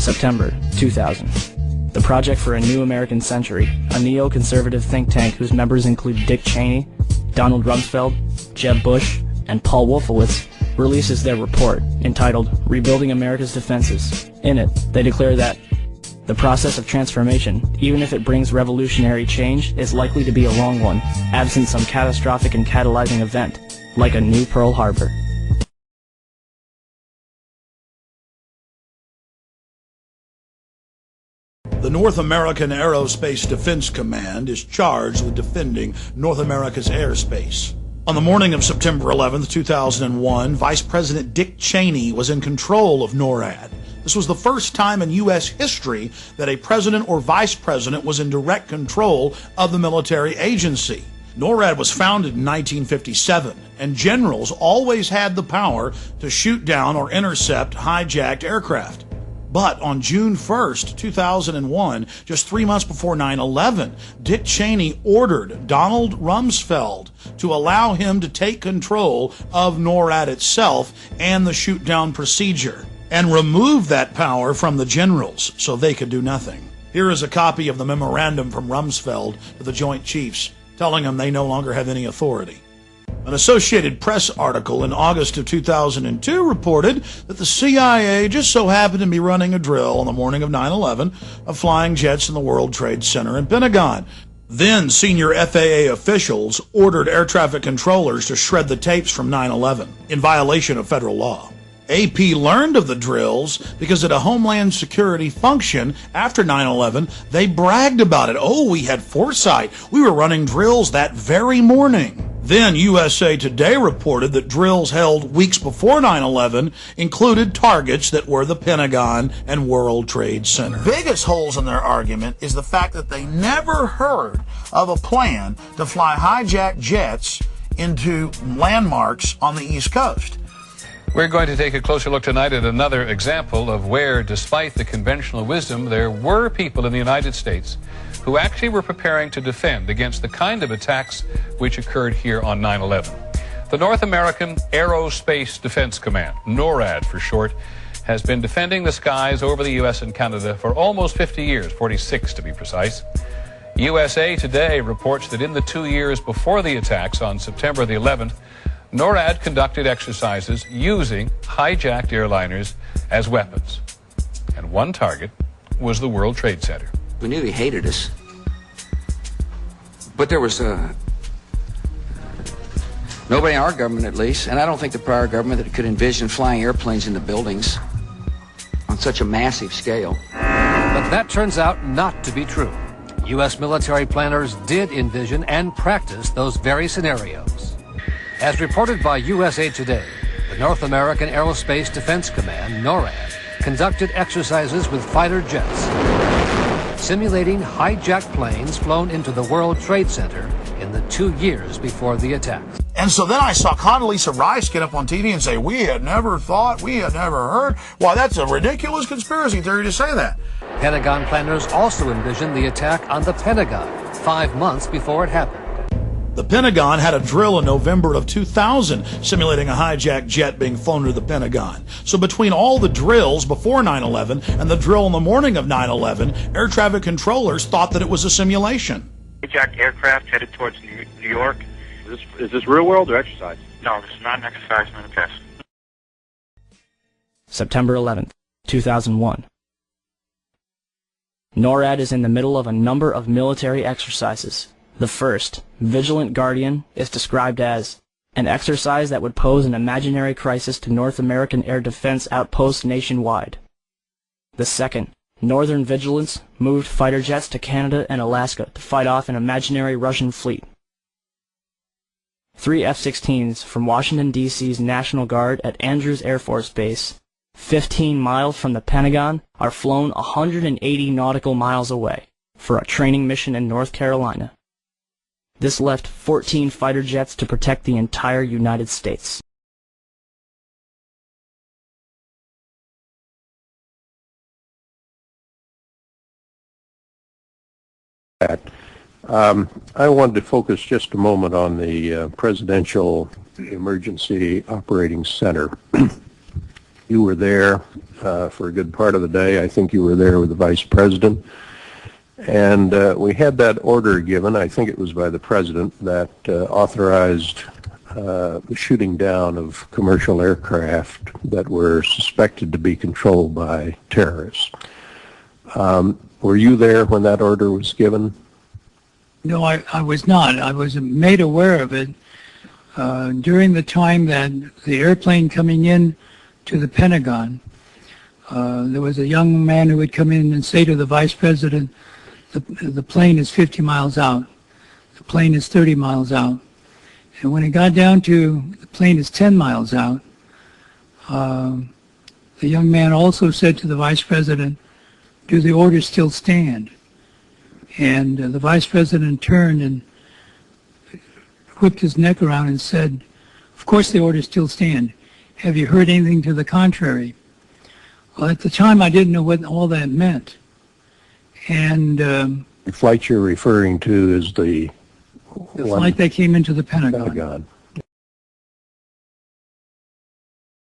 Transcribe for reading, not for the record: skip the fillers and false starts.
September 2000. The Project for a New American Century, a neoconservative think tank whose members include Dick Cheney, Donald Rumsfeld, Jeb Bush, and Paul Wolfowitz, releases their report, entitled Rebuilding America's Defenses. In it, they declare that the process of transformation, even if it brings revolutionary change, is likely to be a long one, absent some catastrophic and catalyzing event, like a new Pearl Harbor. The North American Aerospace Defense Command is charged with defending North America's airspace. On the morning of September 11, 2001, Vice President Dick Cheney was in control of NORAD. This was the first time in U.S. history that a president or vice president was in direct control of the military agency. NORAD was founded in 1957, and generals always had the power to shoot down or intercept hijacked aircraft. But on June 1st, 2001, just 3 months before 9/11, Dick Cheney ordered Donald Rumsfeld to allow him to take control of NORAD itself and the shoot-down procedure, and remove that power from the generals so they could do nothing. Here is a copy of the memorandum from Rumsfeld to the Joint Chiefs, telling them they no longer have any authority. An Associated Press article in August of 2002 reported that the CIA just so happened to be running a drill on the morning of 9/11 of flying jets in the World Trade Center and Pentagon. Then senior FAA officials ordered air traffic controllers to shred the tapes from 9/11 in violation of federal law. AP learned of the drills because at a Homeland Security function after 9/11, they bragged about it. Oh, we had foresight. We were running drills that very morning. Then USA Today reported that drills held weeks before 9/11 included targets that were the Pentagon and World Trade Center. Biggest holes in their argument is the fact that they never heard of a plan to fly hijacked jets into landmarks on the East Coast. We're going to take a closer look tonight at another example of where, despite the conventional wisdom, there were people in the United States who actually were preparing to defend against the kind of attacks which occurred here on 9/11. The North American Aerospace Defense Command, NORAD for short, has been defending the skies over the U.S. and Canada for almost 50 years, 46 to be precise. USA Today reports that in the 2 years before the attacks on September the 11th, NORAD conducted exercises using hijacked airliners as weapons. And one target was the World Trade Center. We knew he hated us, but there was nobody in our government, at least, and I don't think the prior government, that could envision flying airplanes into buildings on such a massive scale. But that turns out not to be true. U.S. military planners did envision and practice those very scenarios. As reported by USA Today, the North American Aerospace Defense Command, NORAD, conducted exercises with fighter jets, simulating hijacked planes flown into the World Trade Center in the 2 years before the attacks. And so then I saw Condoleezza Rice get up on TV and say, we had never thought, we had never heard. Why, that's a ridiculous conspiracy theory to say that. Pentagon planners also envisioned the attack on the Pentagon 5 months before it happened. The Pentagon had a drill in November of 2000 simulating a hijacked jet being flown to the Pentagon. So between all the drills before 9/11 and the drill on the morning of 9/11, air traffic controllers thought that it was a simulation. Hijacked aircraft headed towards New York. Is this real world or exercise? No, this is not an exercise, not a test. September 11th, 2001. NORAD is in the middle of a number of military exercises. The first, Vigilant Guardian, is described as an exercise that would pose an imaginary crisis to North American air defense outposts nationwide. The second, Northern Vigilance, moved fighter jets to Canada and Alaska to fight off an imaginary Russian fleet. 3 F-16s from Washington, D.C.'s National Guard at Andrews Air Force Base, 15 miles from the Pentagon, are flown 180 nautical miles away for a training mission in North Carolina. This left 14 fighter jets to protect the entire United States. I wanted to focus just a moment on the Presidential Emergency Operating Center. You were there for a good part of the day. I think you were there with the Vice President. And we had that order given, I think it was by the President, that authorized the shooting down of commercial aircraft that were suspected to be controlled by terrorists. Were you there when that order was given? No, I was not. I was made aware of it during the time that the airplane coming in to the Pentagon. There was a young man who would come in and say to the Vice President, the plane is 50 miles out. The plane is 30 miles out. And when it got down to the plane is 10 miles out, the young man also said to the Vice President, do the orders still stand? And the Vice President turned and whipped his neck around and said, of course the orders still stand. Have you heard anything to the contrary? Well, at the time I didn't know what all that meant. And the flight you're referring to is the flight that came into the Pentagon.